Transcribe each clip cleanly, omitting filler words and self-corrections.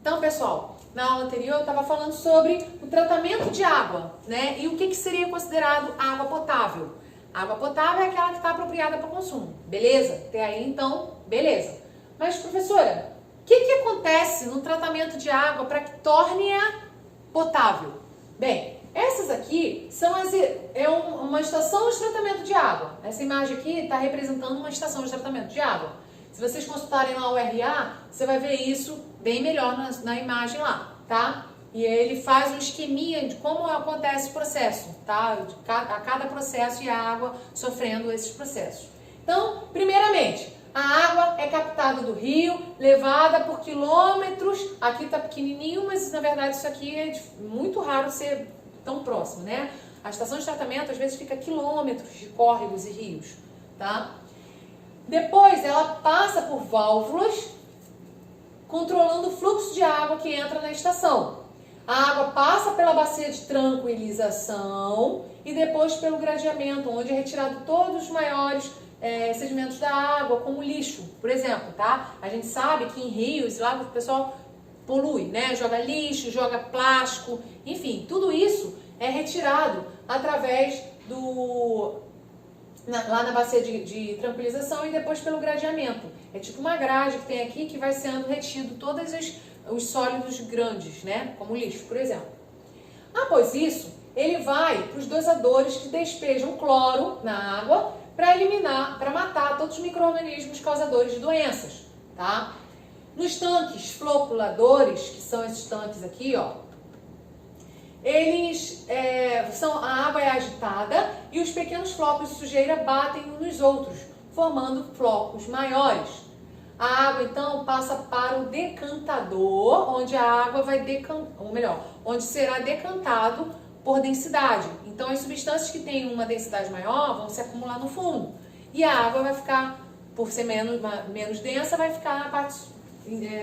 Então, pessoal, na aula anterior eu estava falando sobre o tratamento de água, né? E o que seria considerado água potável. A água potável é aquela que está apropriada para o consumo, beleza? Até aí, então, beleza. Mas, professora, o que acontece no tratamento de água para que torne-a potável? Bem, essas aqui são uma estação de tratamento de água. Essa imagem aqui está representando uma estação de tratamento de água. Se vocês consultarem lá o RA, você vai ver isso bem melhor na imagem lá, tá? E ele faz um esqueminha de como acontece o processo, tá? A cada processo e a água sofrendo esses processos. Então, primeiramente, a água é captada do rio, levada por quilômetros. Aqui tá pequenininho, mas na verdade isso aqui é muito raro ser tão próximo, né? A estação de tratamento às vezes fica a quilômetros de córregos e rios, tá? Depois ela passa por válvulas, controlando o fluxo de água que entra na estação. A água passa pela bacia de tranquilização e depois pelo gradeamento, onde é retirado todos os maiores sedimentos da água, como lixo, por exemplo, tá? A gente sabe que em rios, lá o pessoal polui, né? Joga lixo, joga plástico, enfim, tudo isso é retirado através lá na bacia de tranquilização e depois pelo gradeamento. É tipo uma grade que tem aqui que vai sendo retido todos os sólidos grandes, né? Como lixo, por exemplo. Após isso, ele vai para os dosadores que despejam cloro na água para matar todos os micro-organismos causadores de doenças, tá? Nos tanques floculadores, que são esses tanques aqui, ó, a água é agitada e os pequenos flocos de sujeira batem uns nos outros, formando flocos maiores. A água, então, passa para o decantador, onde a água vai onde será decantado por densidade. Então, as substâncias que têm uma densidade maior vão se acumular no fundo. E a água vai ficar, por ser menos densa, vai ficar na parte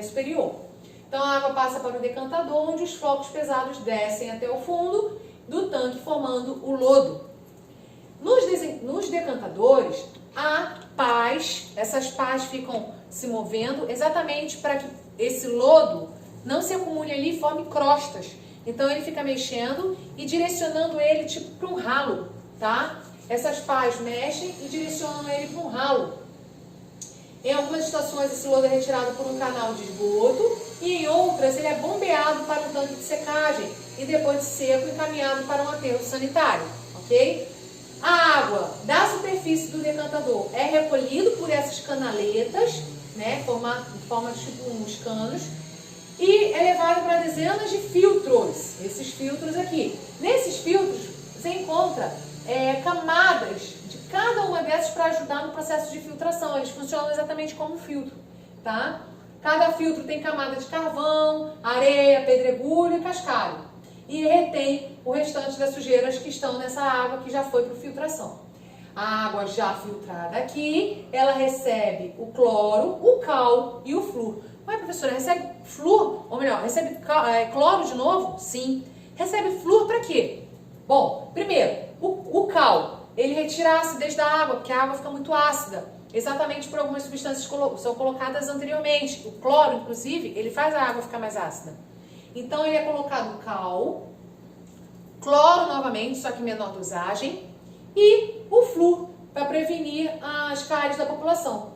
superior. Então, a água passa para o decantador, onde os flocos pesados descem até o fundo do tanque, formando o lodo. Nos decantadores, há pás. Essas pás ficam se movendo exatamente para que esse lodo não se acumule ali e forme crostas. Então, ele fica mexendo e direcionando ele tipo para um ralo, tá? Essas pás mexem e direcionam ele para um ralo. Em algumas estações, esse lodo é retirado por um canal de esgoto e em outras, ele é bombeado para um tanque de secagem e depois de seco, encaminhado para um aterro sanitário, ok? A água da superfície do decantador é recolhida por essas canaletas, né, em forma de tipo uns canos, e é levado para dezenas de filtros, esses filtros aqui. Nesses filtros, você encontra camadas de cada uma dessas para ajudar no processo de filtração. Eles funcionam exatamente como um filtro, tá? Cada filtro tem camada de carvão, areia, pedregulho e cascalho. E retém o restante das sujeiras que estão nessa água que já foi para filtração. A água já filtrada aqui, ela recebe o cloro, o cal e o flúor. Ué, professora, recebe flúor? Ou melhor, recebe cloro de novo? Sim. Recebe flúor para quê? Bom, primeiro, o cal, ele retira a acidez da água, porque a água fica muito ácida, exatamente por algumas substâncias que são colocadas anteriormente. O cloro, inclusive, ele faz a água ficar mais ácida. Então, ele é colocado cal, cloro novamente, só que menor dosagem, e o flúor, para prevenir as cáries da população.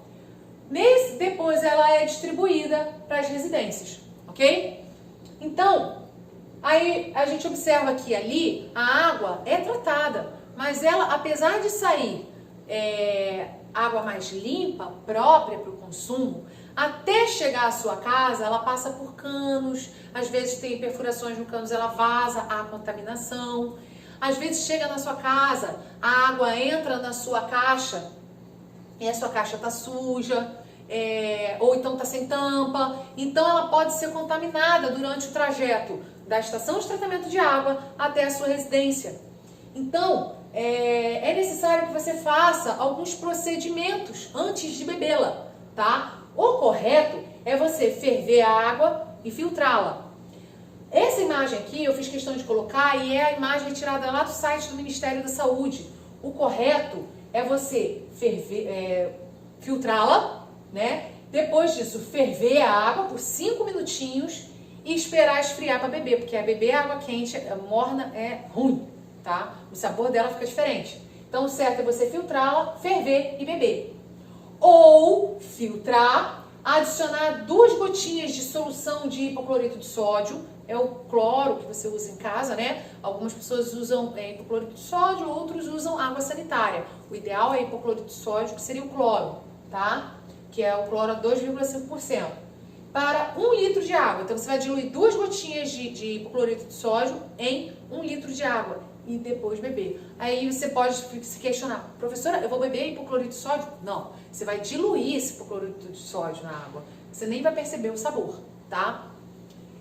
Depois, ela é distribuída para as residências, ok? Então, aí a gente observa que ali a água é tratada, mas ela, apesar de sair água mais limpa, própria para o consumo, até chegar à sua casa, ela passa por canos, às vezes tem perfurações no canos, ela vaza a contaminação. Às vezes chega na sua casa, a água entra na sua caixa e a sua caixa está suja, ou então está sem tampa. Então ela pode ser contaminada durante o trajeto da estação de tratamento de água até a sua residência. Então, é necessário que você faça alguns procedimentos antes de bebê-la, tá? O correto é você ferver a água e filtrá-la. Essa imagem aqui eu fiz questão de colocar e é a imagem retirada lá do site do Ministério da Saúde. O correto é você filtrá-la, né? Depois disso, ferver a água por 5 minutinhos e esperar esfriar para beber, porque beber água quente, morna, é ruim, tá? O sabor dela fica diferente. Então, o certo é você filtrá-la, ferver e beber. Ou filtrar, adicionar 2 gotinhas de solução de hipoclorito de sódio, é o cloro que você usa em casa, né? Algumas pessoas usam hipoclorito de sódio, outros usam água sanitária. O ideal é hipoclorito de sódio, que seria o cloro, tá? Que é o cloro a 2,5%. Para 1 litro de água. Então, você vai diluir 2 gotinhas de hipoclorito de sódio em 1 litro de água e depois beber. Aí você pode se questionar, professora, eu vou beber hipoclorito de sódio? Não, você vai diluir esse hipoclorito de sódio na água. Você nem vai perceber o sabor, tá?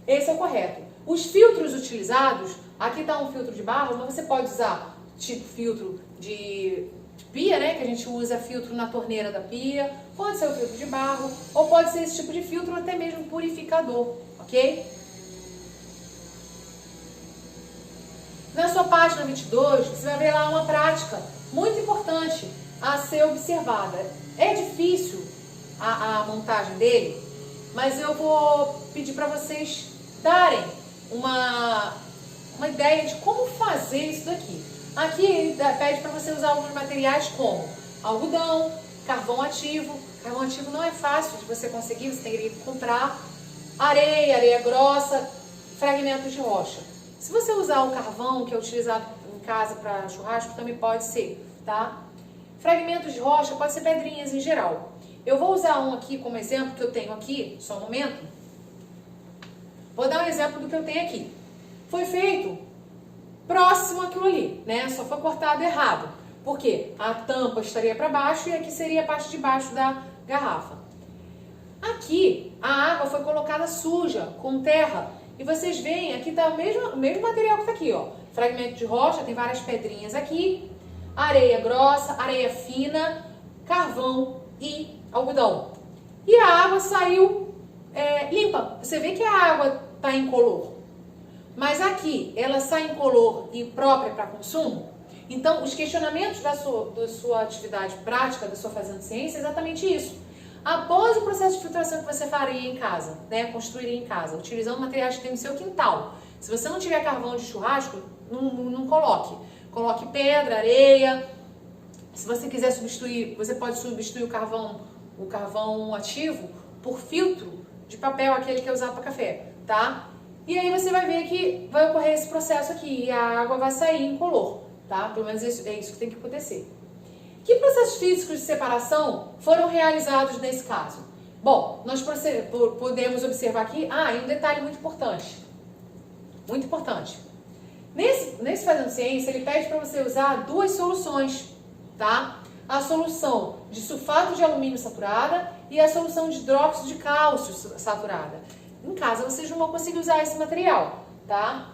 Esse é o correto. Os filtros utilizados, aqui está um filtro de barro, mas você pode usar tipo filtro de pia, né? Que a gente usa filtro na torneira da pia, pode ser o filtro de barro, ou pode ser esse tipo de filtro, ou até mesmo purificador, ok? Na sua página 22, você vai ver lá uma prática muito importante a ser observada. É difícil a montagem dele, mas eu vou pedir para vocês darem uma ideia de como fazer isso daqui. Aqui ele pede para você usar alguns materiais como algodão, carvão ativo. Carvão ativo não é fácil de você conseguir, você teria que comprar. Areia grossa, fragmentos de rocha. Se você usar o carvão que é utilizado em casa para churrasco, também pode ser, tá? Fragmentos de rocha pode ser pedrinhas em geral. Eu vou usar um aqui como exemplo que eu tenho aqui, só um momento. Vou dar um exemplo do que eu tenho aqui. Foi feito próximo àquilo ali, né? Só foi cortado errado. Por quê? A tampa estaria para baixo e aqui seria a parte de baixo da garrafa. Aqui, a água foi colocada suja, com terra. E vocês veem, aqui está o mesmo material que está aqui, ó. Fragmento de rocha, tem várias pedrinhas aqui. Areia grossa, areia fina, carvão e algodão. E a água saiu limpa. Você vê que a água está incolor. Mas aqui, ela sai incolor e própria para consumo. Então, os questionamentos da sua atividade prática, da sua fazendo ciência, é exatamente isso. Após o processo de filtração que você faria em casa, né, construiria em casa, utilizando materiais que tem no seu quintal. Se você não tiver carvão de churrasco, não coloque. Coloque pedra, areia. Se você quiser substituir, você pode substituir o carvão ativo por filtro de papel, aquele que é usado para café, tá? E aí você vai ver que vai ocorrer esse processo aqui e a água vai sair incolor, tá? Pelo menos é isso que tem que acontecer. Que processos físicos de separação foram realizados nesse caso? Bom, nós podemos observar aqui, e um detalhe muito importante. Muito importante. Nesse Fazendo Ciência, ele pede para você usar 2 soluções, tá? A solução de sulfato de alumínio saturada e a solução de hidróxido de cálcio saturada. Em casa, vocês não vão conseguir usar esse material, tá?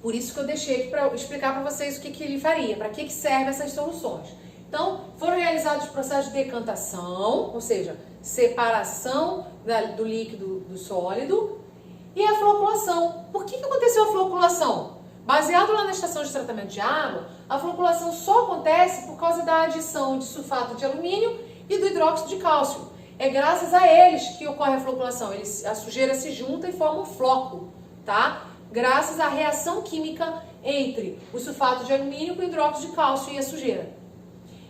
Por isso que eu deixei aqui para explicar para vocês o que ele faria, para que servem essas soluções. Então, foram realizados processos de decantação, ou seja, separação do líquido do sólido, e a floculação. Por que aconteceu a floculação? Baseado lá na estação de tratamento de água, a floculação só acontece por causa da adição de sulfato de alumínio e do hidróxido de cálcio. É graças a eles que ocorre a floculação. A sujeira se junta e forma um floco, tá? Graças à reação química entre o sulfato de alumínio com o hidróxido de cálcio e a sujeira.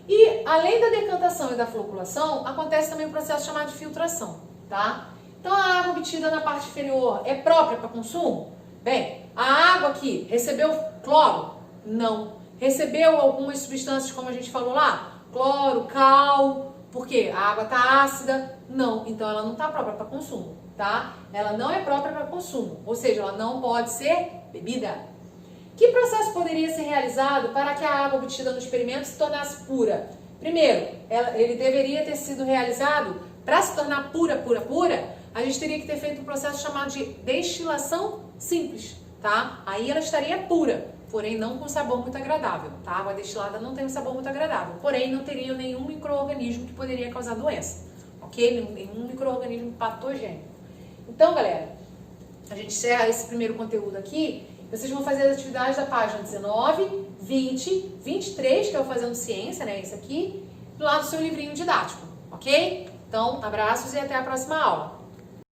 E, além da decantação e da floculação, acontece também um processo chamado de filtração, tá? Então, a água obtida na parte inferior é própria para consumo? Bem, a água aqui recebeu cloro? Não. Recebeu algumas substâncias, como a gente falou lá? Cloro, cal, por quê? A água está ácida? Não. Então, ela não está própria para consumo, tá? Ela não é própria para consumo, ou seja, ela não pode ser bebida. Que processo poderia ser realizado para que a água obtida no experimento se tornasse pura? Primeiro, ele deveria ter sido realizado, para se tornar pura, a gente teria que ter feito um processo chamado de destilação simples, tá? Aí ela estaria pura, porém não com sabor muito agradável, tá? A água destilada não tem um sabor muito agradável, porém não teria nenhum micro-organismo que poderia causar doença, ok? Nenhum micro-organismo patogênico. Então, galera, a gente encerra esse primeiro conteúdo aqui. Vocês vão fazer as atividades da página 19, 20, 23, que é o Fazendo Ciência, né? Esse aqui, lá do seu livrinho didático, ok? Então, abraços e até a próxima aula.